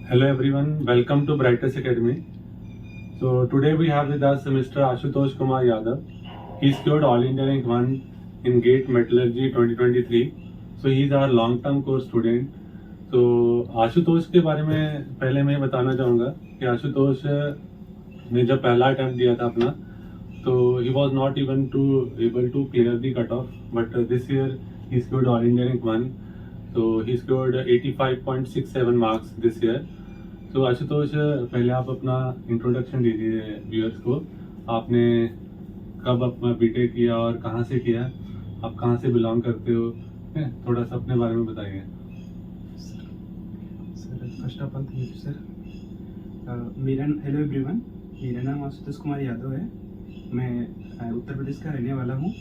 Hello everyone, welcome to Brightest Academy. So today we have with us Mr. Ashutosh Kumar Yadav. He scored All India Rank 1 in GATE Metallurgy 2023. So he is our long-term course student. तो आशुतोष के बारे में पहले मैं बताना चाहूँगा कि आशुतोष ने जब पहला अटेम्प्ट दिया था अपना तो he was not even able to clear the cutoff, but this year he scored All India Rank 1. So he scored 85.67 marks this year. तो आशुतोष पहले आप अपना इंट्रोडक्शन दीजिए व्यूअर्स को। आपने कब अपना बीटेक किया और कहाँ से किया, आप कहाँ से बिलोंग करते हो, थोड़ा सा अपने बारे में बताइए। Sir first of all thank you sir. Hello everyone, मेरा नाम आशुतोष कुमार यादव है। मैं उत्तर प्रदेश का रहने वाला हूँ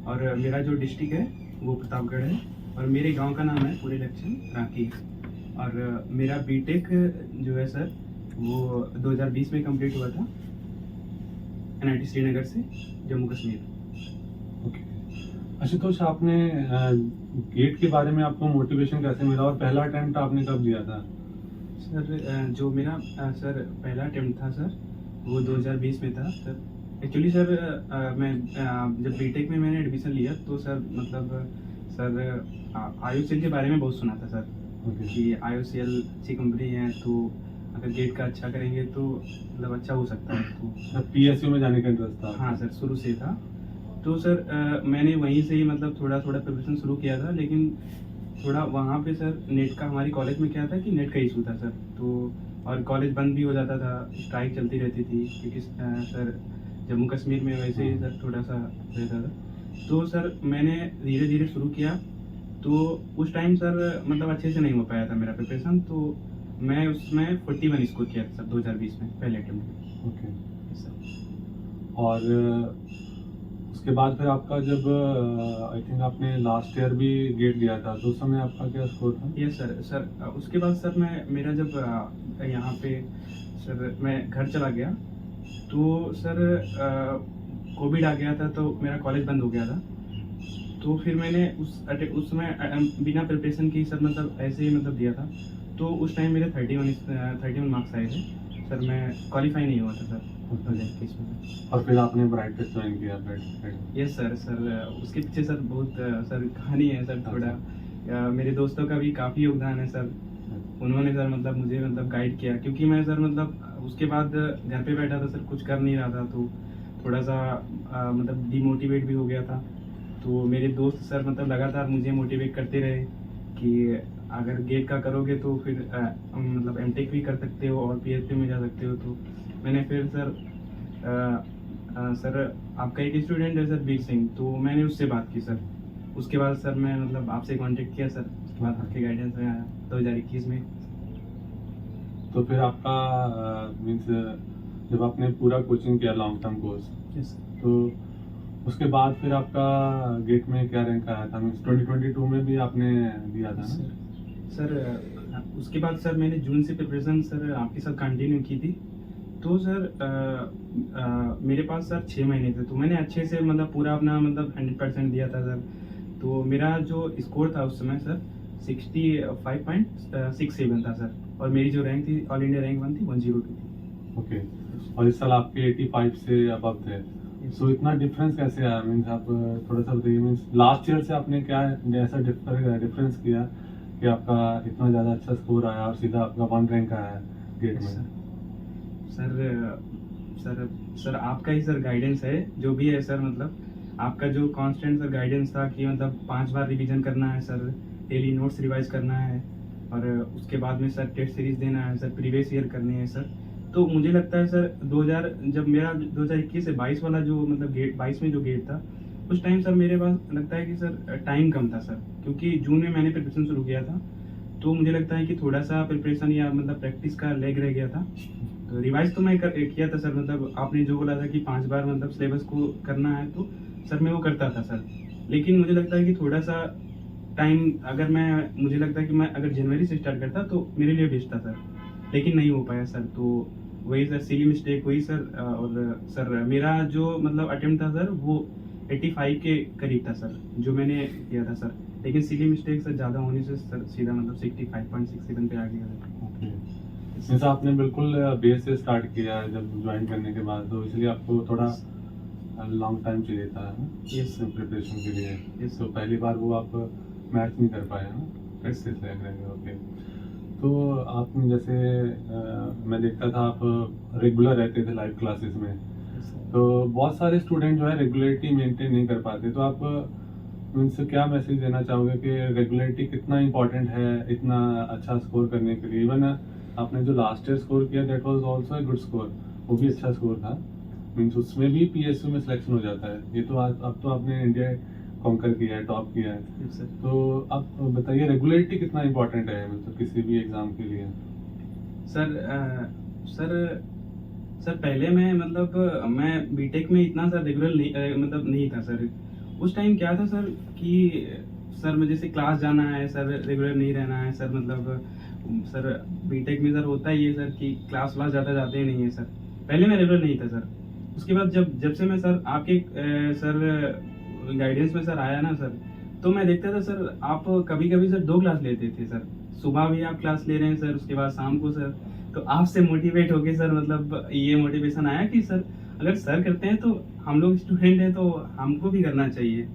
और मेरा जो डिस्ट्रिक्ट है वो प्रतापगढ़ है और मेरे गांव का नाम है पूरे इलेक्शन रांकी। और मेरा बीटेक जो है सर वो 2020 में कंप्लीट हुआ था NIT श्रीनगर से, जम्मू कश्मीर। ओके आशुतोष, आपने गेट के बारे में आपको मोटिवेशन कैसे मिला और पहला अटेम्प्ट आपने कब दिया था? सर जो मेरा सर पहला अटेम्प्ट था सर वो 2020 में था सर। एक्चुअली सर मैं जब बीटेक में मैंने एडमिशन लिया तो सर मतलब सर IOCL के बारे में बहुत सुना था सर। कि IOCL अच्छी कंपनी है, तो अगर गेट का अच्छा करेंगे तो मतलब अच्छा हो सकता है। तो PSU में जाने का इंटरेस्ट था? हाँ सर, शुरू से था। तो सर मैंने वहीं से ही मतलब थोड़ा प्रिपरेशन शुरू किया था, लेकिन थोड़ा वहाँ पे सर नेट का, हमारी कॉलेज में क्या था कि नेट का इशू था सर। तो और कॉलेज बंद भी हो जाता था, स्ट्राइक चलती रहती थी क्योंकि सर जम्मू कश्मीर में वैसे ही सर थोड़ा सा रहता था। तो सर मैंने धीरे धीरे शुरू किया, तो उस टाइम सर मतलब अच्छे से नहीं हो पाया था मेरा प्रिपरेशन, तो मैं उसमें 41 स्कोर किया था सर 2020 में पहले अटेम्प्ट में। Okay sir. और उसके बाद फिर आपका जब आई थिंक आपने लास्ट ईयर भी गेट दिया था तो उस समय आपका क्या स्कोर था? यस सर उसके बाद सर मेरा जब यहाँ पे सर मैं घर चला गया तो सर कोविड आ गया था, तो मेरा कॉलेज बंद हो गया था। तो फिर मैंने उस समय बिना प्रिपरेशन की सर मतलब ऐसे ही मतलब दिया था। तो उस टाइम मेरे 31 मार्क्स आए थे सर। मैं क्वालिफाई नहीं हुआ था सर 2021 में। और फिर आपने ब्राइटेस्ट ज्वाइन किया? यस सर उसके पीछे सर बहुत सर कहानी है सर। थोड़ा मेरे दोस्तों का भी काफ़ी योगदान है सर। उन्होंने सर मतलब मुझे मतलब गाइड किया, क्योंकि मैं सर मतलब उसके बाद घर पे बैठा था सर, कुछ कर नहीं रहा था, तो थोड़ा सा मतलब डिमोटिवेट भी हो गया था। तो मेरे दोस्त सर मतलब लगातार मुझे मोटिवेट करते रहे कि अगर गेट का करोगे तो फिर मतलब एमटेक भी कर सकते हो और PhD में जा सकते हो। तो मैंने फिर सर सर आपका एक स्टूडेंट है सर वीर सिंह, तो मैंने उससे बात की सर। उसके बाद सर मैं मतलब आपसे कांटेक्ट किया सर। उसके बाद आपके गाइडेंस में आया 2021 में। तो फिर आपका मीन्स जब आपने पूरा कोचिंग किया लॉन्ग टर्म कोर्स, तो उसके बाद फिर आपका गेट में क्या रैंक आया था? मीन्स 2022 में भी आपने दिया था ना? सर उसके बाद सर मैंने जून से प्रिपरेशन सर आपके साथ कंटिन्यू की थी। तो सर मेरे पास सर 6 महीने थे, तो मैंने अच्छे से मतलब पूरा अपना मतलब 100% दिया था सर। तो मेरा जो स्कोर था उस समय सर 65.67 था सर, और मेरी जो रैंक थी ऑल इंडिया रैंक 1 थी 102 थी। ओके और इस साल आपके 85 से अबव थे। सो इतना डिफरेंस कैसे आया? मीन्स आप थोड़ा सा बताइए, मीन्स लास्ट ईयर से आपने क्या ऐसा डिफरेंस किया कि आपका इतना ज़्यादा अच्छा स्कोर आया और सीधा आपका 1 रैंक आया गेट में? सर आपका ही सर गाइडेंस है जो भी है सर। मतलब आपका जो कांस्टेंट सर गाइडेंस था कि मतलब 5 बार रिवीजन करना है सर, डेली नोट्स रिवाइज करना है, और उसके बाद में सर टेस्ट सीरीज देना है सर, प्रीवियस ईयर करनी है सर। तो मुझे लगता है सर जब मेरा 2021 से 22 वाला जो मतलब गेट 22 में जो गेट था, उस टाइम सर मेरे पास लगता है कि सर टाइम कम था सर, क्योंकि जून में मैंने प्रिपरेशन शुरू किया था। तो मुझे लगता है कि थोड़ा सा प्रिपरेशन या मतलब प्रैक्टिस का लेग रह गया था। तो रिवाइज तो मैं किया था सर। मतलब आपने जो बोला था कि 5 बार मतलब सिलेबस को करना है, तो सर मैं वो करता था सर। लेकिन मुझे लगता है कि थोड़ा सा टाइम अगर मुझे लगता है कि मैं अगर जनवरी से स्टार्ट करता तो मेरे लिए बेस्ट था सर, लेकिन नहीं हो पाया सर। तो वही सर सिली मिस्टेक हुई सर। और सर मेरा जो मतलब अटेम्प्ट था सर वो 85 के करीब था सर जो मैंने किया था सर, लेकिन सिली मिस्टेक सर ज़्यादा होने से सर सीधा मतलब 65.67 पे आ गया था। ओके जैसे आपने बिल्कुल बेस से स्टार्ट किया है जब ज्वाइन करने के बाद, तो इसलिए आपको थोड़ा लॉन्ग टाइम चाहिए था Yes, sir. प्रिपरेशन के लिए। Yes, तो sir. पहली बार वो आप मैच नहीं कर पाए ना, Yes, प्रैक्टिस sir. रहेंगे। ओके। तो आपने जैसे मैं देखता था आप रेगुलर रहते थे लाइव क्लासेस में, Yes, sir. तो बहुत सारे स्टूडेंट जो है रेगुलरिटी मेंटेन नहीं कर पाते, तो आप उनसे क्या मैसेज देना चाहोगे कि रेगुलरिटी कितना इंपॉर्टेंट है इतना अच्छा स्कोर करने के लिए? इवन आपने जो लास्ट ईयर स्कोर किया that was also a good score, वो भी अच्छा स्कोर था। मीन्स उसमें भी पीएसयू में सिलेक्शन हो जाता है। ये तो आज अब तो आपने इंडिया कॉन्कर किया है, टॉप किया है, Yes, sir. तो आप बताइए रेगुलरिटी कितना इंपॉर्टेंट है मतलब किसी भी एग्जाम के लिए? सर सर सर पहले मैं मतलब मैं बीटेक में इतना सर रेगुलर नहीं मतलब नहीं था सर। उस टाइम क्या था सर कि सर मुझे जैसे क्लास जाना है सर, रेगुलर नहीं रहना है सर, मतलब सर बीटेक में सर होता ही है सर कि क्लास व्लास ज़्यादा जाते ही नहीं है सर। पहले मैं रेगुलर नहीं था सर। उसके बाद जब जब से मैं सर आपके सर गाइडेंस में सर आया ना सर, तो मैं देखता था सर आप कभी कभी सर 2 क्लास लेते थे सर। सुबह भी आप क्लास ले रहे हैं सर, उसके बाद शाम को सर। तो आपसे मोटिवेट होके सर मतलब ये मोटिवेशन आया कि सर अगर सर करते हैं तो हम लोग स्टूडेंट हैं तो हमको भी करना चाहिए।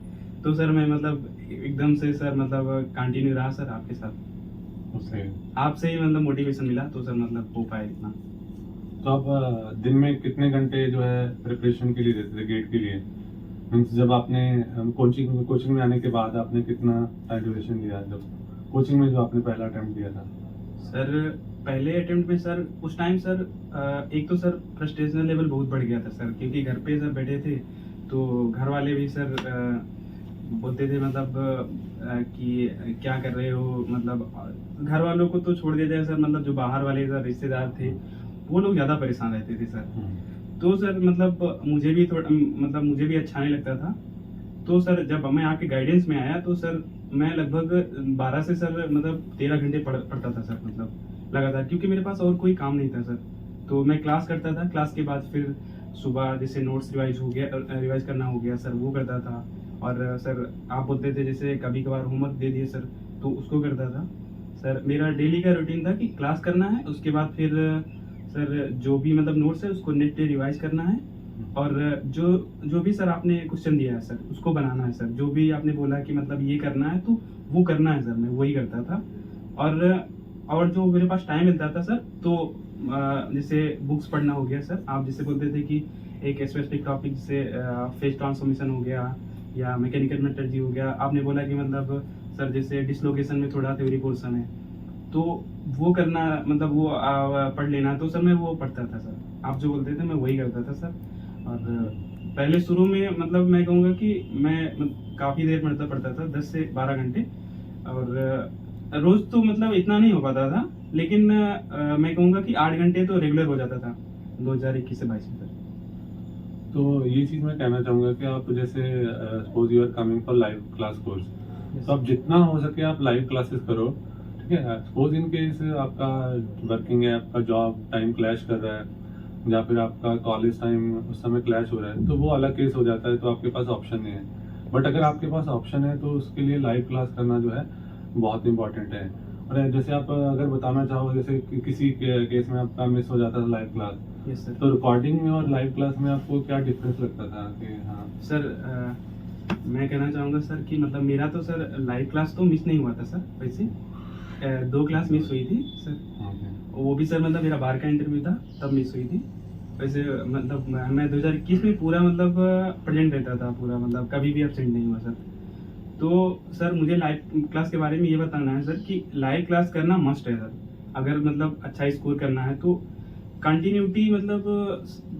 तो सर मैं मतलब एकदम से सर मतलब कंटिन्यू रहा सर आपके साथ। ओके। आपसे ही मतलब मोटिवेशन मिला तो सर मतलब हो पाया इतना। तो आप दिन में कितने घंटे जो है प्रिपरेशन के लिए देते थे गेट के लिए? मीन्स जब आपने कोचिंग में आने के बाद आपने कितना टाइम ड्यूरेशन दिया जब कोचिंग में जो आपने पहला अटेम्प्ट दिया था? सर पहले अटेम्प्ट में सर उस टाइम सर एक तो सर फ्रस्ट्रेशन लेवल बहुत बढ़ गया था सर, क्योंकि घर पे सर बैठे थे तो घर वाले भी सर बोलते थे मतलब कि क्या कर रहे हो, मतलब घर वालों को तो छोड़ देते हैं सर, मतलब जो बाहर वाले सर रिश्तेदार थे वो लोग ज़्यादा परेशान रहते थे सर। तो सर मतलब मुझे भी थोड़ा मतलब मुझे भी अच्छा नहीं लगता था। तो सर जब मैं आपके गाइडेंस में आया तो सर मैं लगभग 12 से सर मतलब 13 घंटे पढ़ता था सर, मतलब लगातार, क्योंकि मेरे पास और कोई काम नहीं था सर। तो मैं क्लास करता था, क्लास के बाद फिर सुबह जैसे नोट्स रिवाइज करना हो गया सर, वो करता था। और सर आप बोलते थे जैसे कभी कभार होमवर्क दे दिए सर, तो उसको करता था सर। मेरा डेली का रूटीन था कि क्लास करना है, उसके बाद फिर सर जो भी मतलब नोट्स है उसको नेट पे रिवाइज करना है, और जो जो भी सर आपने क्वेश्चन दिया है सर उसको बनाना है सर। जो भी आपने बोला कि मतलब ये करना है तो वो करना है सर, मैं वही करता था। और जो मेरे पास टाइम मिलता था सर तो जैसे बुक्स पढ़ना हो गया सर। आप जैसे बोलते थे कि एक स्पेसिफिक टॉपिक जैसे फेज ट्रांसफॉर्मेशन हो गया या मैकेनिकल मेटलर्जी हो गया, आपने बोला कि मतलब सर जैसे डिसलोकेशन में थोड़ा थ्योरी पोर्शन है तो वो करना, मतलब वो पढ़ लेना। तो सर मैं वो पढ़ता था सर, आप जो बोलते थे मैं वही करता था सर। और पहले शुरू में मतलब मैं कहूँगा कि मैं काफ़ी देर पढ़ता था, 10 से 12 घंटे। और रोज़ तो मतलब इतना नहीं हो पाता था, लेकिन मैं कहूँगा कि 8 घंटे तो रेगुलर हो जाता था 2021 से 22 में सर। तो ये चीज़ मैं कहना चाहूँगा कि आप जैसे suppose you are coming for live class course, तो आप जितना हो सके आप लाइव क्लासेस करो, ठीक है। सपोज इन केस आपका वर्किंग है, आपका जॉब टाइम क्लैश कर रहा है या फिर आपका कॉलेज टाइम उस समय क्लैश हो रहा है, तो वो अलग केस हो जाता है, तो आपके पास ऑप्शन नहीं है। बट अगर आपके पास ऑप्शन है तो उसके लिए लाइव क्लास करना जो है बहुत इंपॉर्टेंट है। और जैसे आप अगर बताना चाहो जैसे किसी केस में आपका मिस हो जाता था लाइव क्लास, यस सर। तो रिकॉर्डिंग में और लाइव क्लास में आपको क्या डिफरेंस लगता था कि हाँ? सर मैं कहना चाहूँगा सर कि मतलब मेरा तो सर लाइव क्लास तो मिस नहीं हुआ था सर। वैसे 2 क्लास मिस हुई थी सर, ओके। वो भी सर मतलब मेरा बाहर का इंटरव्यू था तब मिस हुई थी। वैसे मतलब मैं 2021 में पूरा मतलब प्रेजेंट रहता था पूरा, मतलब कभी भी एब्सेंट नहीं हुआ सर। तो सर मुझे लाइव क्लास के बारे में ये बताना है सर कि लाइव क्लास करना मस्ट है सर। अगर मतलब अच्छा स्कोर करना है तो कंटिन्यूटी, मतलब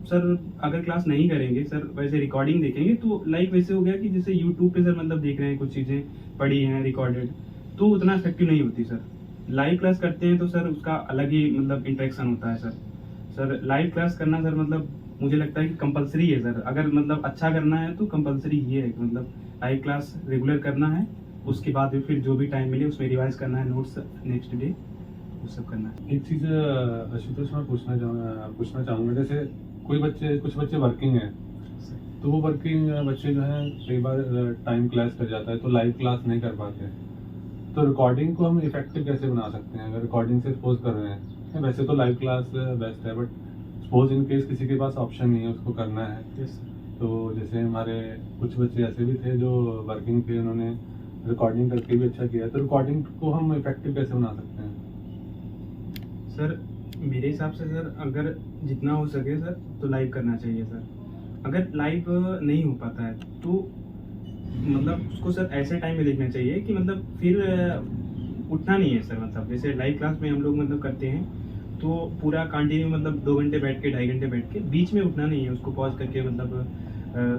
सर अगर क्लास नहीं करेंगे सर, वैसे रिकॉर्डिंग देखेंगे तो लाइक वैसे हो गया कि जैसे यूट्यूब पे सर मतलब देख रहे हैं कुछ चीज़ें पढ़ी हैं रिकॉर्डेड, तो उतना इफेक्टिव नहीं होती सर। लाइव क्लास करते हैं तो सर उसका अलग ही मतलब इंटरेक्शन होता है सर। सर लाइव क्लास करना सर मतलब मुझे लगता है कि कंपलसरी है सर। अगर मतलब अच्छा करना है तो कंपलसरी ये है कि मतलब लाइव क्लास रेगुलर करना है, उसके बाद भी फिर जो भी टाइम मिले उसमें रिवाइज करना है नोट्स नेक्स्ट डे, वो सब करना है। एक चीज़ आशुतोष मैं पूछना चाहूँगा जैसे कुछ बच्चे वर्किंग हैं, तो वो वर्किंग बच्चे जो हैं कई बार टाइम क्लैश कर जाता है तो लाइव क्लास नहीं कर पाते, तो रिकॉर्डिंग को हम इफेक्टिव कैसे बना सकते हैं? अगर रिकॉर्डिंग से सपोज कर रहे हैं वैसे तो लाइव क्लास बेस्ट है, बट सपोज इन केस किसी के पास ऑप्शन नहीं है, उसको करना है, यस सर। तो जैसे हमारे कुछ बच्चे ऐसे भी थे जो वर्किंग थे, उन्होंने रिकॉर्डिंग करके भी अच्छा किया, तो रिकॉर्डिंग को हम इफेक्टिव कैसे बना सकते हैं? सर मेरे हिसाब से सर अगर जितना हो सके सर तो लाइव करना चाहिए सर। अगर लाइव नहीं हो पाता है तो मतलब उसको सर ऐसे टाइम में देखना चाहिए कि मतलब फिर उठना नहीं है सर। मतलब जैसे लाइव क्लास में हम लोग मतलब करते हैं तो पूरा कंटिन्यू मतलब 2 घंटे बैठ के 2.5 घंटे बैठ के बीच में उठना नहीं है, उसको पॉज करके मतलब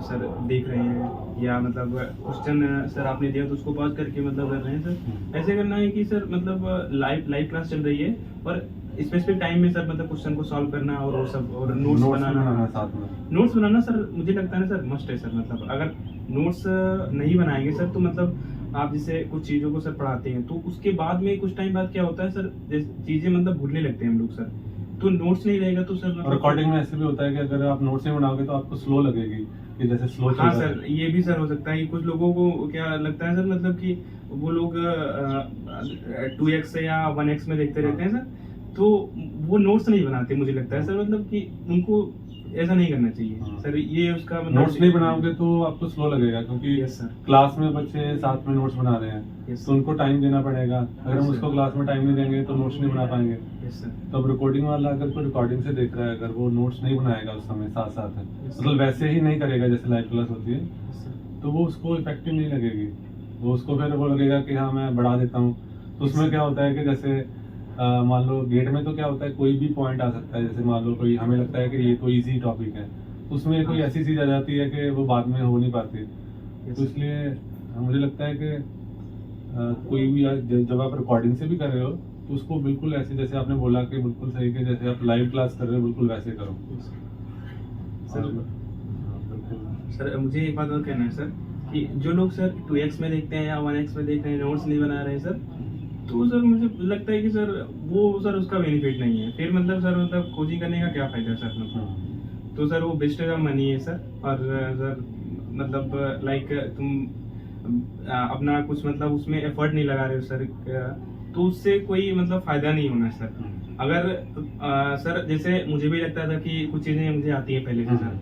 सर देख रहे हैं या मतलब क्वेश्चन सर आपने दिया तो उसको पॉज करके मतलब कर रहे हैं सर। ऐसे करना है कि सर मतलब लाइव क्लास चल रही है और स्पेसिफिक टाइम में सर मतलब क्वेश्चन को सॉल्व करना और वो सब और नोट्स बनाना साथ में। नोट्स बनाना सर मुझे लगता है ना सर मस्ट है सर। मतलब अगर नोट्स नहीं बनाएंगे सर तो मतलब आप जैसे कुछ चीज़ों को सर पढ़ाते हैं तो उसके बाद में कुछ टाइम बाद क्या होता है सर, चीज़ें मतलब भूलने लगते हैं हम लोग सर। तो नोट्स नहीं रहेगा तो सर मतलब रिकॉर्डिंग में ऐसे भी होता है कि अगर आप नोट्स नहीं बनाओगे तो आपको स्लो लगेगी, कि जैसे स्लो चल हाँ रहा है। सर, ये भी सर हो सकता है कि कुछ लोगों को क्या लगता है सर मतलब कि वो लोग 2x या 1x में देखते रहते हैं सर, तो वो नोट्स नहीं बनाते मुझे लगता है सर। मतलब कि उनको ऐसा नहीं करना चाहिए हाँ। सर। ये उसका मतलब नोट्स नहीं बनाओगे तो आपको स्लो लगेगा, क्योंकि यस सर। क्लास में बच्चे साथ में नोट्स बना रहे हैं, यस तो उनको टाइम देना पड़ेगा। अगर हम Yes, उसको sir. क्लास में टाइम नहीं देंगे तो नोट्स नहीं बना पाएंगे। Yes sir. तो अब रिकॉर्डिंग वाला अगर कोई रिकॉर्डिंग से देख रहा है, अगर वो नोट्स नहीं बनाएगा उस समय साथ साथ है, Yes, मतलब वैसे ही नहीं करेगा जैसे लाइव क्लास होती है, यस सर। तो वो उसको इफेक्टिव नहीं लगेगी। वो उसको फिर वो लगेगा कि हाँ मैं बढ़ा देता हूँ। तो उसमें क्या होता है कि जैसे मान लो गेट में तो क्या होता है, कोई भी पॉइंट आ सकता है। जैसे मान लो कोई, हमें लगता है कि ये तो इजी टॉपिक है, तो उसमें कोई हाँ। ऐसी चीज़ आ जाती है कि वो बाद में हो नहीं पाती। Yes, तो sir. इसलिए मुझे लगता है कि कोई भी जब आप रिकॉर्डिंग से भी कर रहे हो तो उसको बिल्कुल ऐसे, जैसे आपने बोला कि बिल्कुल सही, कि जैसे आप लाइव क्लास कर रहे हो बिल्कुल वैसे करो। Yes, sir. और सर बिल्कुल सर मुझे एक बात और कहना है सर कि जो लोग सर 2x में देखते हैं या 1x में देख रहे हैं, नोट्स नहीं बना रहे हैं सर, तो सर मुझे लगता है कि सर वो सर उसका बेनिफिट नहीं है। फिर मतलब सर मतलब कोचिंग करने का क्या फायदा है सर? मतलब तो सर वो वेस्ट ऑफ मनी है सर। और सर मतलब लाइक तुम अपना कुछ मतलब उसमें एफर्ट नहीं लगा रहे हो सर, तो उससे कोई मतलब फायदा नहीं होना सर। अगर सर जैसे मुझे भी लगता था कि कुछ चीज़ें मुझे आती है पहले से सर,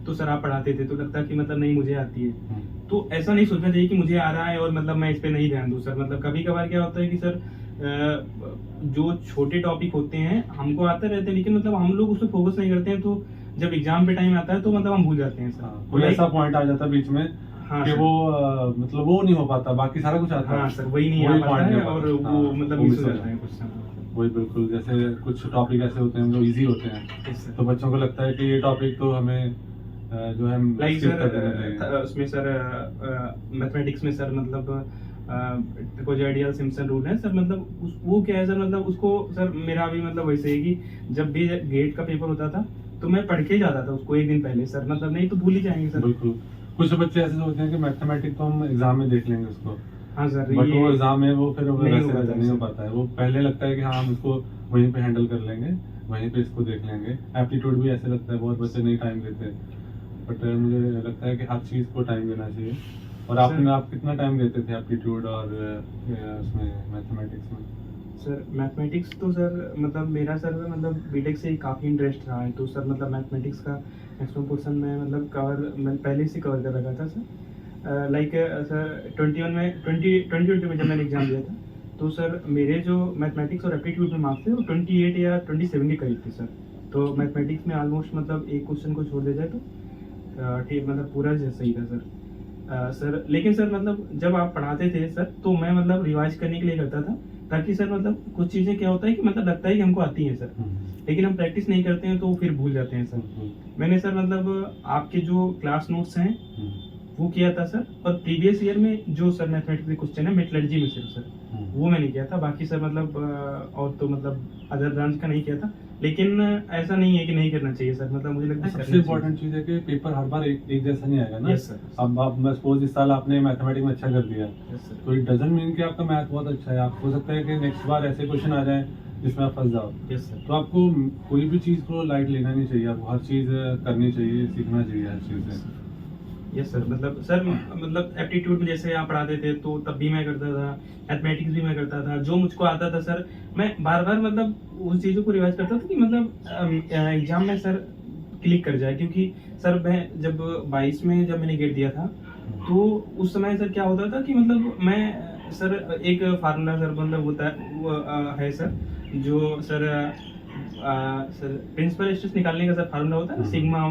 तो सर आप पढ़ाते थे तो लगता कि मतलब नहीं मुझे आती है, तो ऐसा नहीं सोचना चाहिए कि मुझे आ रहा है और मतलब मैं इस पे नहीं ध्यान दूं सर। मतलब कभी कभार क्या होता है कि सर जो छोटे टॉपिक होते हैं हमको आते रहते हैं, लेकिन मतलब हम लोग उस पर फोकस नहीं करते हैं, तो जब एग्जाम पे टाइम आता है तो मतलब हम भूल जाते हैं सर। कोई ऐसा पॉइंट आ जाता है बीच में हाँ कि सर। वो मतलब वो नहीं हो पाता, बाकी सारा कुछ आता है। हाँ सर, वही नहीं आ वही पाता point है नहीं हो और पाता। वो हाँ, मतलब वो मिस miss हो हो जाता है जाता है। क्वेश्चन। वही बिल्कुल, जैसे कुछ टॉपिक ऐसे होते हैं जो इजी होते हैं, यस सर। तो बच्चों को लगता है कि ये टॉपिक तो हमें जो है लाइक skip कर देना चाहिए। सर उसमें सर मैथमेटिक्स में सर मतलब ट्रापेजोइडल सिम्पसन रूल है सर। मतलब वो क्या है सर, मतलब उसको सर मेरा भी मतलब वैसे ही कि जब भी गेट का पेपर होता था तो मैं पढ़ के ही जाता था उसको एक दिन पहले सर। मतलब नहीं तो भूल ही जाएंगे सर। बिल्कुल, कुछ बच्चे ऐसे सोचते हैं कि मैथमेटिक्स तो हम एग्जाम में देख लेंगे उसको, हाँ सर, बट ये वो एग्जाम में वो फिर नहीं वैसे हो पाता है नहीं हो सर। पाता है। वो पहले लगता है कि हाँ हम इसको वहीं पे हैंडल कर लेंगे, वहीं पे इसको देख लेंगे। एप्टीट्यूड भी ऐसे लगता है, बहुत बच्चे नहीं टाइम देते, बट मुझे लगता है कि हर चीज़ को टाइम देना चाहिए। और आप कितना टाइम देते थे एप्टीट्यूड और उसमें मैथमेटिक्स में? सर मैथमेटिक्स तो सर मतलब मेरा सर मतलब बीटेक से ही काफ़ी इंटरेस्ट रहा है, तो सर मतलब मैथमेटिक्स का मैक्सिमम पोर्सन मैं मतलब मैं पहले से कवर कर रखा था सर। लाइक सर 2020 में जब मैंने एग्ज़ाम दिया था तो सर मेरे जो मैथमेटिक्स और एप्टीट्यूड में मार्क्स थे वो 28 या 27 के करीब थे सर। तो मैथमेटिक्स में ऑलमोस्ट मतलब एक क्वेश्चन को छोड़ दिया जाए तो ठीक मतलब पूरा सही था सर। सर लेकिन सर मतलब जब आप पढ़ाते थे सर तो मैं मतलब रिवाइज करने के लिए करता था, ताकि सर मतलब कुछ चीज़ें क्या होता है कि मतलब लगता है कि हमको आती हैं सर, लेकिन हम प्रैक्टिस नहीं करते हैं तो फिर भूल जाते हैं सर। मैंने सर मतलब आपके जो क्लास नोट्स हैं वो किया था सर, और प्रीवियस ईयर में जो सर मैथमेटिक्स के क्वेश्चन है मेटलर्जी में सिर्फ सर वो मैंने किया था। बाकी सर मतलब और तो मतलब अदर ब्रांच का नहीं किया था, लेकिन ऐसा नहीं है कि नहीं करना चाहिए सर। मतलब मुझे लगता है सबसे इम्पोर्टेंट चीज़ है कि पेपर हर बार एक जैसा नहीं आएगा ना। Yes sir. अब आप मैं सपोज इस साल आपने मैथमेटिक्स में अच्छा कर दिया, यस सर। तो इट डजंट मीन कि आपका मैथ बहुत अच्छा है। आप हो सकता है कि नेक्स्ट बार ऐसे क्वेश्चन आ जाए जिसमें आप फंस जाओ। Yes sir. तो आपको कोई भी चीज़ को लाइट लेना नहीं चाहिए, आपको हर चीज़ करनी चाहिए, सीखना चाहिए हर चीज़ से। Yes sir. मतलब सर मतलब एप्टीट्यूड में जैसे आप पढ़ाते थे तो तब भी मैं करता था, मैथमेटिक्स भी मैं करता था, जो मुझको आता था सर मैं बार बार मतलब उस चीज़ों को रिवाइज करता था कि मतलब एग्जाम में सर क्लिक कर जाए, क्योंकि सर मैं जब 22 में जब मैंने गेट दिया था तो उस समय सर क्या होता था कि मतलब मैं सर एक फार्मूला सर मतलब होता है वो है सर, जो सर सर प्रिंसिपल स्ट्रेस निकालने का सर फार्मूला होता है ना, sigma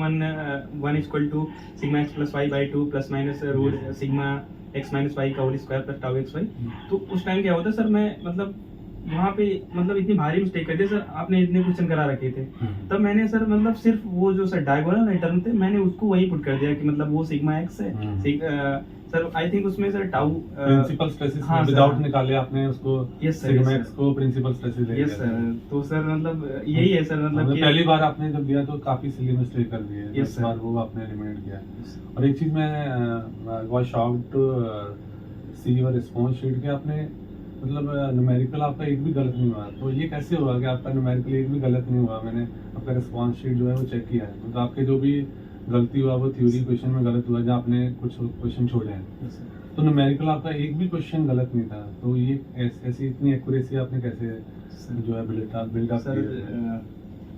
one equal to sigma x plus y by two plus minus root sigma x minus y का whole square plus tau x y. तो उस टाइम क्या होता है सर, मैं मतलब वहाँ पे मतलब इतनी भारी मिस्टेक कर दी सर, आपने इतने क्वेश्चन करा रखे थे, तब मैंने सर मतलब सिर्फ वो जो सर डायगोनल टर्म थे मैंने उसको वही पुट कर दिया कि मतलब वो सिग्मा एक्स है, सर आई थिंक उसमें सर टाउ प्रिंसिपल स्ट्रेसेस हाँ सर, विदाउट निकाले आपने उसको यस सर, सिग्मा एक्स को प्रिंसिपल स्ट्रेसेस दे यस दिया। सर। तो सर मतलब यही है सर, मतलब हमने कि पहली बार आपने जब दिया तो काफी सिली मिस्टेक कर दी है, Yes, इस sir. बार वो आपने एलिमिनेट किया। और एक चीज मैं was shocked to see your response sheet कि आपने मतलब न्यूमेरिकल आपका एक भी गलत नहीं हुआ। तो ये कैसे हुआ कि आपका न्यूमेरिकल एक भी गलत नहीं हुआ? मैंने आपका रिस्पांस शीट जो है वो चेक किया है, मतलब आपके जो भी गलती हुआ वो थ्योरी क्वेश्चन में गलत हुआ जहाँ आपने कुछ क्वेश्चन छोड़े हैं। Yes, sir. तो न्यूमेरिकल आपका एक भी क्वेश्चन गलत नहीं था। तो ये ऐसी इतनी एक्यूरेसी आपने कैसे जो है बिल्डअप सर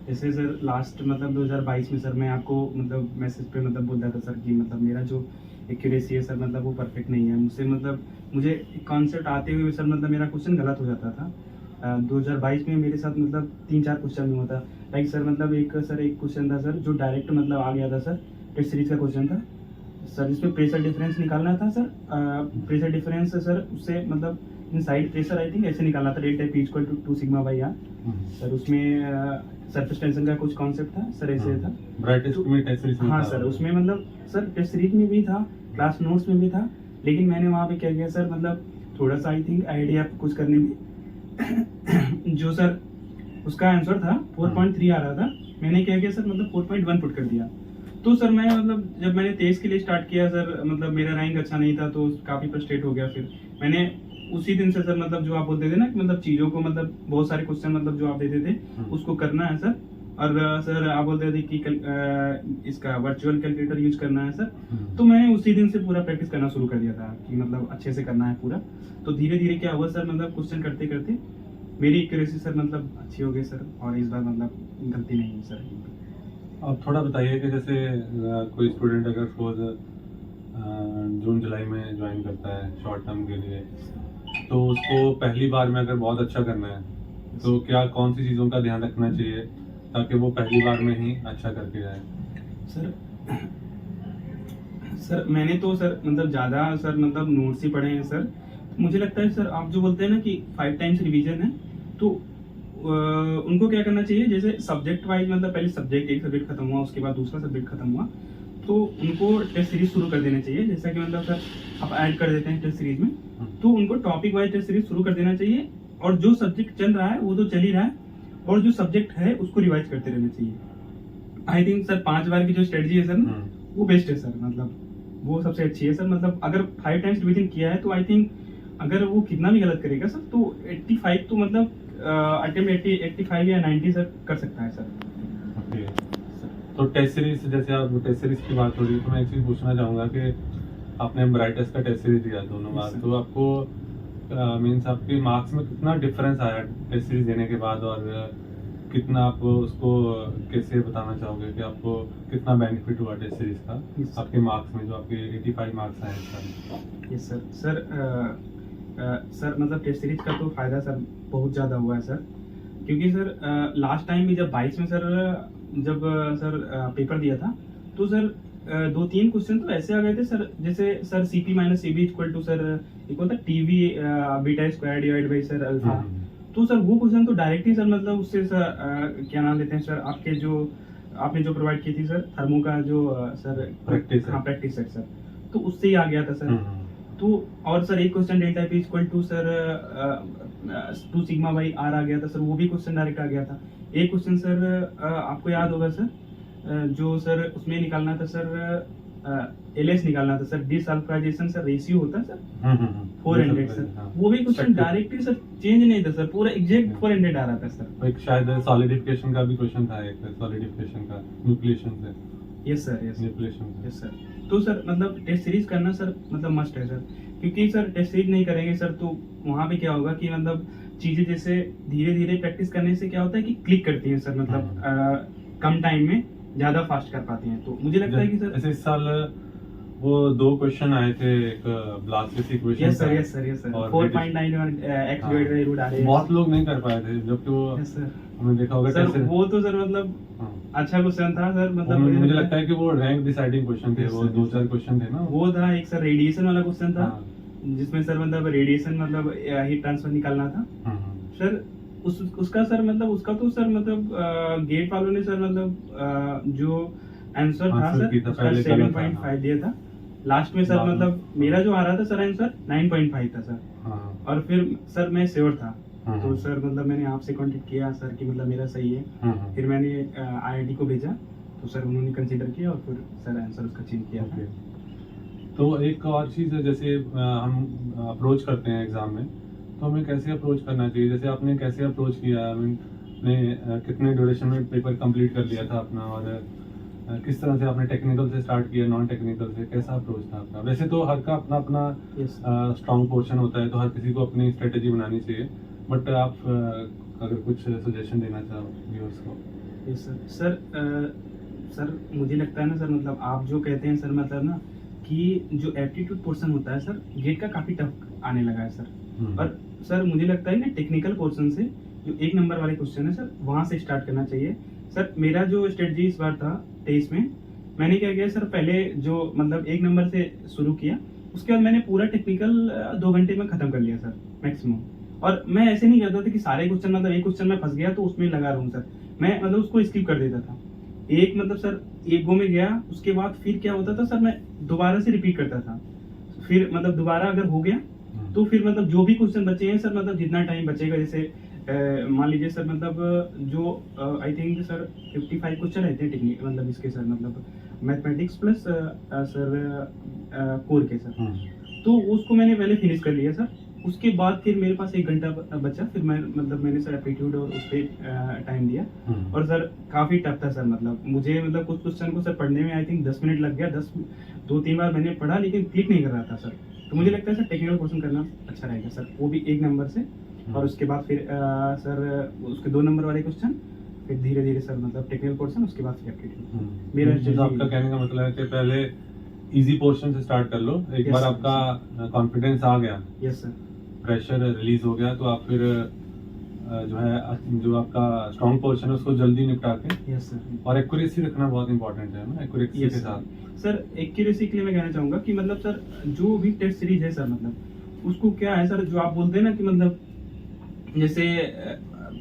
जैसे सर लास्ट मतलब 2022 में सर मैं आपको मतलब मैसेज पे मतलब बोलता था सर कि मतलब मेरा जो एक्यूरेसी है सर मतलब वो परफेक्ट नहीं है मुझसे, मतलब मुझे कॉन्सेप्ट आते हुए सर मतलब मेरा क्वेश्चन गलत हो जाता था। 2022 में मेरे साथ मतलब 3-4 क्वेश्चन में होता, लाइक सर मतलब एक क्वेश्चन था सर जो डायरेक्ट मतलब आ गया था सर, टेस्ट सीरीज का क्वेश्चन था सर, इसमें प्रेशर डिफरेंस निकालना था सर, प्रेशर डिफरेंस सर उससे मतलब इनसाइड प्रेशर आई थिंक ऐसे निकालना था, delta P equal to 2 sigma by R sir. उसमें सरफेस टेंशन का कुछ कॉन्सेप्ट था सर, ऐसे था ब्राइटेस्ट में टेस्ट सीरीज में हाँ था। सर। उसमें मतलब सर टेस्ट सीरीज में भी था, क्लास नोट्स में भी था, लेकिन मैंने वहाँ पे क्या किया सर, मतलब थोड़ा सा आई थिंक आइडिया कुछ करने में जो सर उसका आंसर था 4.3 आ रहा था, मैंने क्या किया सर मतलब 4.1 पुट कर दिया। तो सर मैं मतलब जब मैंने 23 के लिए स्टार्ट किया सर, मतलब मेरा रैंक अच्छा नहीं था तो काफ़ी फ्रस्ट्रेट हो गया। फिर मैंने उसी दिन से सर मतलब जो आप बोलते थे ना कि मतलब चीज़ों को मतलब बहुत सारे क्वेश्चन मतलब जो आप देते थे उसको करना है सर, और सर आप बोलते थे कि इसका वर्चुअल कैलकुलेटर यूज करना है सर, तो मैंने उसी दिन से पूरा प्रैक्टिस करना शुरू कर दिया था कि मतलब अच्छे से करना है पूरा। तो धीरे धीरे क्या हुआ सर, मतलब क्वेश्चन करते करते मेरी एक्यूरेसी सर मतलब अच्छी हो गई सर, और इस बार मतलब गलती नहीं है सर। अब थोड़ा बताइए कि जैसे कोई स्टूडेंट अगर सपोज जून जुलाई में ज्वाइन करता है शॉर्ट टर्म के लिए, तो उसको पहली बार में अगर बहुत अच्छा करना है तो क्या कौन सी चीज़ों का ध्यान रखना चाहिए ताकि वो पहली बार में ही अच्छा करके जाए? सर मैंने तो सर मतलब ज़्यादा सर मतलब नोट्स ही पढ़े हैं सर। मुझे लगता है सर आप जो बोलते हैं ना कि 5 टाइम्स रिवीजन है, तो उनको क्या करना चाहिए, जैसे सब्जेक्ट वाइज मतलब पहले एक सब्जेक्ट खत्म हुआ उसके बाद दूसरा सब्जेक्ट खत्म हुआ तो उनको टेस्ट सीरीज शुरू कर देना चाहिए। जैसा कि मतलब सर आप ऐड कर देते हैं टेस्ट सीरीज में, तो उनको टॉपिक वाइज टेस्ट सीरीज शुरू कर देना चाहिए, और जो सब्जेक्ट चल रहा है वो तो चल ही रहा है, और जो सब्जेक्ट है उसको रिवाइज करते रहना चाहिए। आई थिंक सर 5 बार की जो स्ट्रेटजी है सर ना वो बेस्ट है सर, मतलब वो सबसे अच्छी है सर। मतलब अगर 5 टाइम्स रिवीजन किया है तो आई थिंक अगर वो कितना भी गलत करेगा सर तो 85 तो मतलब अटेम्प्ट 85 या 90 सर कर सकता है सर। ओके, तो टेस्ट सीरीज, जैसे आप टेस्ट सीरीज की बात हो रही है तो मैं एक चीज़ पूछना चाहूँगा कि आपने ब्राइटेस्ट का टेस्ट सीरीज दिया दोनों बार, तो आपको मीन्स आपके मार्क्स में कितना डिफरेंस आया टेस्ट सीरीज देने के बाद, और कितना आप उसको कैसे बताना चाहोगे कि आपको कितना बेनिफिट हुआ टेस्ट सीरीज का आपके मार्क्स में, जो आपके 85 मार्क्स आए हैं? Yes sir. सर मतलब टेस्ट सीरीज का तो फायदा सर बहुत ज़्यादा हुआ है सर, क्योंकि सर लास्ट टाइम भी जब 22 में सर जब सर पेपर दिया था तो सर 2-3 क्वेश्चन तो ऐसे आ गए थे सर, जैसे sir CP minus CB equal to sir एक होता TV beta square divide by sir alpha, तो सर वो क्वेश्चन तो डायरेक्टली सर मतलब उससे सर क्या नाम लेते हैं सर, आपके जो आपने जो प्रोवाइड की थी सर थर्मो का जो सर प्रैक्टिस सेट सर, तो उससे ही आ गया था सर। तो और सर एक question delta P equal to sir 2 sigma by r आ गया था सर, वो भी क्वेश्चन डायरेक्ट आ गया था। एक क्वेश्चन सर आपको याद होगा सर, जो सर उसमें निकालना था सर LS निकालना था सर, डिसल्फराइजेशन सर रेशियो होता है सर 400 सर, वो भी क्वेश्चन डायरेक्टली सर चेंज नहीं था सर, पूरा एग्जैक्ट 400 आ रहा था सर। एक शायद सॉलिडिफिकेशन का भी क्वेश्चन था, एक सॉलिडिफिकेशन का न्यूक्लिएशन से। Yes sir, nucleation yes sir. तो सर मतलब टेस्ट सीरीज करना सर मतलब मस्ट है सर, क्योंकि सर टेस्ट सीरीज नहीं करेंगे सर तो वहाँ पे क्या होगा कि मतलब चीजें जैसे धीरे धीरे प्रैक्टिस करने से क्या होता है कि क्लिक करती हैं सर, मतलब कम टाइम में ज्यादा फास्ट कर पाते हैं। तो मुझे लगता है कि सर ऐसे इस साल वो 2 क्वेश्चन आए थे, एक ब्लास्टिस equation yes sir, yes sir, yes sir, और 4.91 x डिवाइडेड बाय रूट आ रहे हैं। बहुत लोग नहीं कर पाए थे, जबकि वो यस सर, हमने देखा होगा सर कैसे। वो तो सर मतलब हाँ, अच्छा क्वेश्चन था सर, मतलब मुझे लगता है कि वो रैंक डिसाइडिंग क्वेश्चन थे, Yes, वो sir. 2-4 क्वेश्चन थे ना। वो था एक सर रेडिएशन वाला क्वेश्चन था, हाँ, जिसमें सर मतलब रेडिएशन मतलब हीट ट्रांसफर निकालना था सर। उसका सर मतलब उसका तो सर मतलब गेट वालों ने सर मतलब जो आंसर था आंसर सर की था, उसका पहले गलत था, 7.5 दिया था। लास्ट में सर बाद में, मतलब मेरा जो आ रहा था सर आंसर 9.5 था सर। हाँ, और फिर सर मैं श्योर था, हाँ, तो सर मतलब मैंने आपसे कांटेक्ट किया सर कि मतलब मेरा सही है। हाँ, फिर मैंने आईआईटी को भेजा, तो सर उन्होंने कंसीडर किया और फिर सर आंसर उसका चेंज किया था। ओके। तो एक और चीज़ है, जैसे हम अप्रोच करते हैं एग्ज़ाम में, तो हमें कैसे अप्रोच करना चाहिए? जैसे आपने कैसे अप्रोच किया? आई मीन ने कितने ड्यूरेशन में पेपर कंप्लीट कर लिया था अपना, और किस तरह से आपने टेक्निकल से स्टार्ट किया, नॉन टेक्निकल से, कैसा अप्रोच था आपका? वैसे तो हर का अपना अपना यस स्ट्रॉन्ग पोर्शन होता है, तो हर किसी को अपनी स्ट्रेटेजी बनानी चाहिए, बट आप अगर कुछ सजेशन देना चाहो व्यूअर्स को। Yes sir. सर मुझे लगता है ना सर, मतलब आप जो कहते हैं सर, मतलब ना कि जो एप्टीट्यूड पोर्शन होता है सर गेट का काफी टफ आने लगा है सर। और सर मुझे लगता है ना टेक्निकल पोर्शन से जो 1 नंबर वाले क्वेश्चन है सर वहां से स्टार्ट करना चाहिए। सर मेरा जो स्ट्रेटजी इस बार था 23 में, मैंने क्या किया सर, पहले जो मतलब 1 नंबर से शुरू किया, उसके बाद मैंने पूरा टेक्निकल 2 घंटे में खत्म कर लिया सर मैक्सिमम। और मैं ऐसे नहीं करता था कि सारे क्वेश्चन मतलब एक क्वेश्चन में फंस गया तो उसमें लगा रहूं सर, मैं मतलब उसको स्किप कर देता था। एक मतलब सर एक गो में गया, उसके बाद फिर क्या होता था सर, मैं दोबारा से रिपीट करता था। फिर मतलब दोबारा अगर हो गया तो फिर मतलब जो भी क्वेश्चन बचे हैं सर, मतलब जितना टाइम बचेगा, जैसे मान लीजिए सर मतलब जो आई थिंक सर 55 क्वेश्चन रहते हैं टेक्निक मतलब इसके सर, मतलब मैथमेटिक्स प्लस सर कोर के सर, तो उसको मैंने पहले फिनिश कर लिया सर। उसके बाद फिर मेरे पास 1 घंटा बचा, फिर मैं मतलब मैंने सर एप्टीट्यूड और उस पर टाइम दिया। और सर काफी टफ था सर, मतलब मुझे मतलब कुछ क्वेश्चन को सर पढ़ने में आई थिंक 10 मिनट लग गया। 2-3 बार मैंने पढ़ा लेकिन क्लिक नहीं कर रहा था सर। तो मुझे लगता है सर टेक्निकल क्वेश्चन करना अच्छा रहेगा सर, वो भी 1 नंबर से। और उसके बाद फिर सर उसके 2 नंबर वाले क्वेश्चन, फिर धीरे धीरे सर मतलब टेक्निकल पोर्शन, उसके बाद फिर एप्टीट्यूड। मेरा तो आपका कहने का मतलब है कि पहले इजी पोर्शन से स्टार्ट कर लो, एक Yes, बार sir, आपका कॉन्फिडेंस आ गया, यस सर, प्रेशर रिलीज हो गया, तो आप फिर जो है जो आपका स्ट्रॉन्ग पोर्शन है उसको जल्दी निपटा के, यस सर। और एक्यूरेसी रखना बहुत इंपॉर्टेंट है ना, एक्यूरेसी Yes, के sir. साथ। सर एक्यूरेसी के लिए मैं कहना चाहूंगा कि मतलब सर जो भी टेस्ट सीरीज है सर, मतलब उसको क्या है सर, जो आप बोलते हैं ना कि मतलब जैसे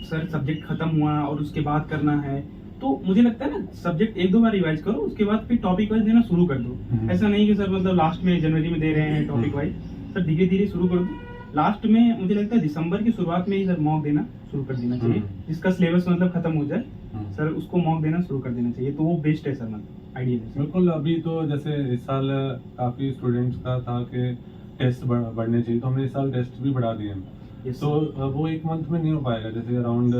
सर सब्जेक्ट खत्म हुआ और उसके बाद करना है, तो मुझे लगता है ना सब्जेक्ट 1-2 बार रिवाइज करो, उसके बाद फिर टॉपिक वाइज देना शुरू कर दो। ऐसा नहीं कि सर मतलब लास्ट में जनवरी में दे रहे हैं टॉपिक वाइज, सर धीरे धीरे शुरू कर दो। लास्ट में मुझे लगता है दिसंबर की शुरुआत में ही सर मॉक देना शुरू कर देना चाहिए, जिसका सिलेबस मतलब खत्म हो जाए सर उसको मॉक देना शुरू कर देना चाहिए, तो वो बेस्ट है सर, मतलब आइडिया है। बिल्कुल। अभी तो जैसे इस साल काफी स्टूडेंट्स का था कि टेस्ट बढ़ने चाहिए, तो हमने इस साल टेस्ट भी बढ़ा दिए हैं। Yes, तो वो 1 मंथ में नहीं हो पाएगा, जैसे अराउंड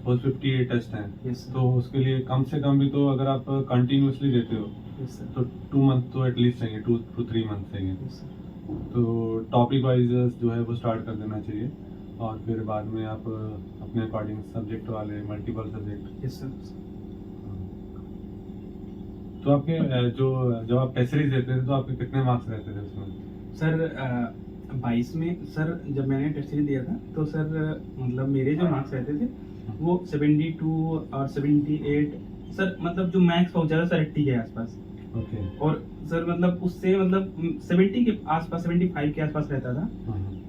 58 टेस्ट हैं, Yes, sir. तो उसके लिए कम से कम भी तो अगर आप कंटिन्यूसली देते हो Yes, sir. तो 2 मंथ तो एटलीस्ट चाहिए, 2 to 3 मंथ चाहिए। Yes, sir. तो टॉपिक वाइज जो है वो स्टार्ट कर देना चाहिए, और फिर बाद में आप अपने अकॉर्डिंग सब्जेक्ट वाले मल्टीपल सब्जेक्ट। Yes, sir. तो आपके जो जब आप टेस्ट सीरीज देते थे तो आपके कितने मार्क्स रहते थे उसमें? सर 22 में सर जब मैंने टेस्ट सीरीज दिया था तो सर मतलब मेरे जो मार्क्स रहते थे वो 72 और 78 सर, मतलब जो मैक्स पहुंचा था सर 80 के आसपास। ओके। और सर मतलब उससे मतलब 70 के आसपास, 75 के आसपास रहता था,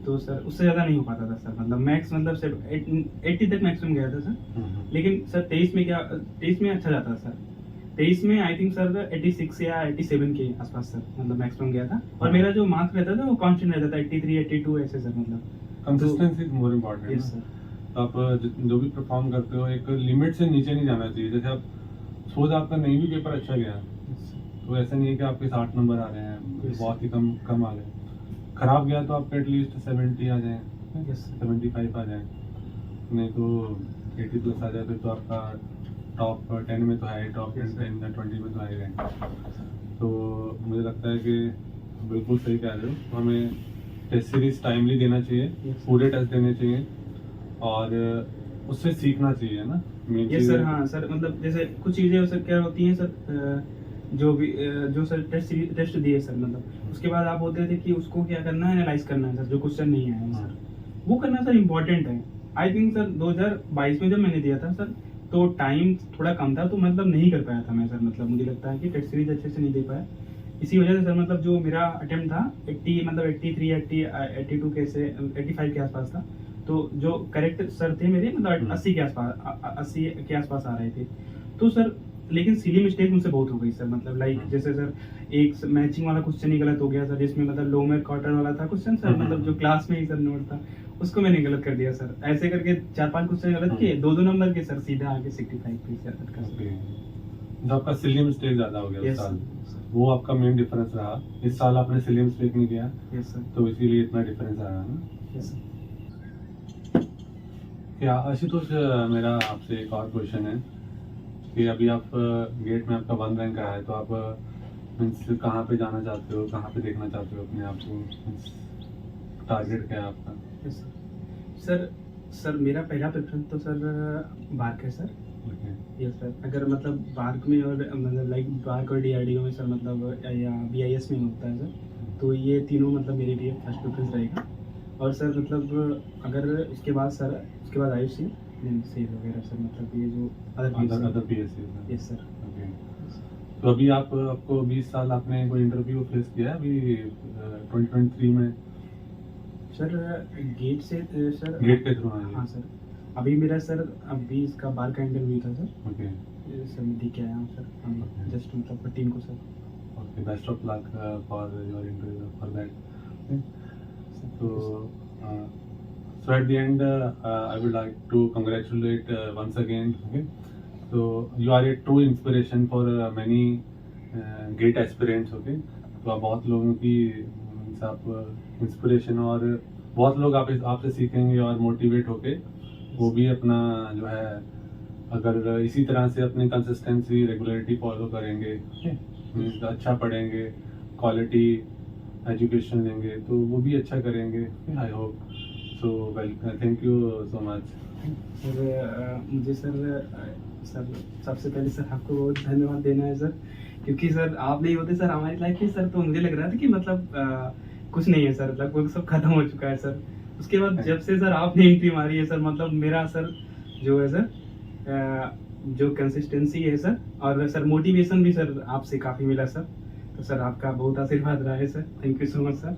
तो सर उससे ज्यादा नहीं हो पाता था सर, मतलब मैक्स मतलब 80 तक मैक्सिमम गया था सर। लेकिन सर 23 में क्या, 23 में अच्छा जाता था सर। 23 में आई थिंक सर 86 या 87 के आसपास सर मतलब मैक्सिमम गया था। और मेरा जो मार्क्स रहता था वो कांस्टेंट रहता था, 83 82 ऐसे सर, मतलब consistency is more important. Yes sir. तो आप जो भी परफॉर्म करते हो एक लिमिट से नीचे नहीं जाना चाहिए। जैसे आप सपोज आपका नहीं भी पेपर अच्छा गया, तो ऐसा नहीं है कि आपके 60 नंबर आ रहे हैं, Yes. बहुत ही कम आ गए। खराब गया तो आपके एटलीस्ट 70 आ जाए, Yes. 75 आ जाए, नहीं तो 80 प्लस आ जाए, तो आपका टॉप 10 में तो है, टॉप Yes, sir. 10 या 20 में तो आएगा। तो मुझे लगता है कि बिल्कुल सही कह रहे हो, तो हमें टेस्ट सीरीज टाइमली देना चाहिए, Yes. पूरे टेस्ट देने चाहिए, और उससे सीखना चाहिए ना मेन ये सर, हाँ सर, मतलब जैसे कुछ चीज़ें सर क्या होती हैं सर, जो भी जो सर टेस्ट दिए सर, मतलब उसके बाद आप बोलते थे कि उसको क्या करना है, एनालाइज करना है सर, जो क्वेश्चन नहीं आया है सर, वो करना सर इम्पोर्टेंट है। आई थिंक सर 2022 में जब मैंने दिया था सर, तो टाइम थोड़ा कम था, तो मतलब नहीं कर पाया था मैं सर, मतलब मुझे लगता है कि टेस्ट सीरीज अच्छे से नहीं दे पाया। इसी वजह से सर मतलब जो मेरा अटेम्प्ट था 80 मतलब 83 82 के से 85 के आसपास था। तो जो करेक्ट सर थे मेरे मतलब 80 के आसपास 80 के आसपास आ रहे थे। तो सर लेकिन सिली मिस्टेक मुझसे बहुत हो गई सर, मतलब लाइक जैसे सर एक मैचिंग वाला क्वेश्चन ही गलत हो गया सर, जिसमें मतलब लो में क्वार्टर वाला था क्वेश्चन सर, मतलब जो क्लास में ही सर नोट था उसको मैंने गलत कर दिया सर। ऐसे करके 4-5 क्वेश्चन गलत किए, 2-2 नंबर के सर, सीधा आके 65 पे सर अटका सर। ओके, तो आपका सिली मिस्टेक ज्यादा हो गया Yes, इस साल, sir. वो आपका मेन डिफरेंस रहा। इस साल आपने सिली मिस्टेक नहीं किया, यस सर, तो इसीलिए इतना डिफरेंस आया ना। Yes sir. क्या आशुतोष, मेरा आपसे एक और क्वेश्चन है कि अभी आप गेट में आपका 1 रैंक आया है, तो आप मीन्स कहाँ पे जाना चाहते हो, कहाँ पे देखना चाहते हो अपने आप को, टारगेट क्या है आपका? यस सर, सर मेरा पहला प्रेफरेंस तो सर बार्क है सर। ओके, यस सर, अगर मतलब बार्क में और मतलब लाइक बार्क और डीआरडीओ में सर, मतलब या बीआईएस में होता है सर, तो ये तीनों मतलब मेरे लिए फर्स्ट प्रेफरेंस रहेगा। और सर मतलब अगर उसके बाद सर, उसके बाद आयुषी सेल वगैरह सर, मतलब ये जो other PSC. Yes sir. Okay, तो अभी आपको 20 साल आपने कोई इंटरव्यू फेस किया है अभी 2023 में? सर गेट से सर, गेट के थ्रू आए? हाँ सर, अभी मेरा सर अभी इसका बार का इंटरव्यू था सर। ओके, ये सर मैं दे के आया हूँ सर, जस्ट मतलब 15 को sir. Okay, best of luck for your interview for that. So at the end, I would like to congratulate once again. Okay, so you are a true inspiration for many GATE aspirants. Okay, तो आप बहुत लोगों की आप inspiration, और बहुत लोग आपसे सीखेंगे और मोटिवेट होके वो भी अपना जो है, अगर इसी तरह से अपनी कंसिस्टेंसी रेगुलरिटी फॉलो करेंगे, मीन्स अच्छा पढ़ेंगे, क्वालिटी एजुकेशन लेंगे, तो वो भी अच्छा करेंगे। I hope so. Welcome, thank you so much sir. मुझे सर सर सबसे पहले सर आपको बहुत धन्यवाद देना है सर, क्योंकि सर आप नहीं होते सर हमारी लाइफ में सर, तो मुझे लग रहा था कि मतलब कुछ नहीं है सर, लगभग सब खत्म हो चुका है सर। उसके बाद जब से सर आपने एंट्री मारी है सर, मतलब मेरा सर जो है सर जो कंसिस्टेंसी है सर, और सर मोटिवेशन भी सर आपसे काफ़ी मिला सर। तो सर आपका बहुत आशीर्वाद रहा है sir, thank you so much sir.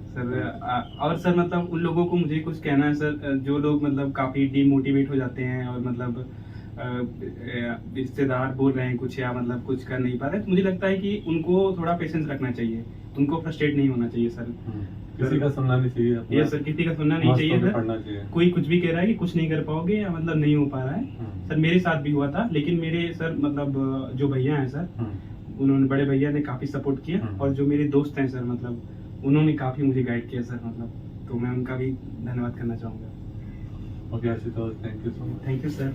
Sir और सर मतलब उन लोगों को मुझे कुछ कहना है सर, जो लोग मतलब काफ़ी डीमोटिवेट हो जाते हैं, और मतलब रिश्तेदार बोल रहे हैं कुछ, या मतलब कुछ कर नहीं पा रहे, तो मुझे लगता है कि उनको थोड़ा पेशेंस रखना चाहिए, उनको फ्रस्ट्रेट नहीं होना चाहिए सर। किसी का सुनना नहीं चाहिए अपना, ये सर किसी का सुनना नहीं चाहिए सर। पढ़ना चाहिए। कोई कुछ भी कह रहा है कि कुछ नहीं कर पाओगे, या मतलब नहीं हो पा रहा है सर, मेरे साथ भी हुआ था, लेकिन मेरे सर मतलब जो भैया हैं सर, उन्होंने, बड़े भैया ने काफ़ी सपोर्ट किया, और जो मेरे दोस्त हैं सर, मतलब उन्होंने काफ़ी मुझे गाइड किया सर, मतलब तो मैं उनका भी धन्यवाद करना चाहूँगा। Okay Ashutosh, thank you so much. Thank you sir.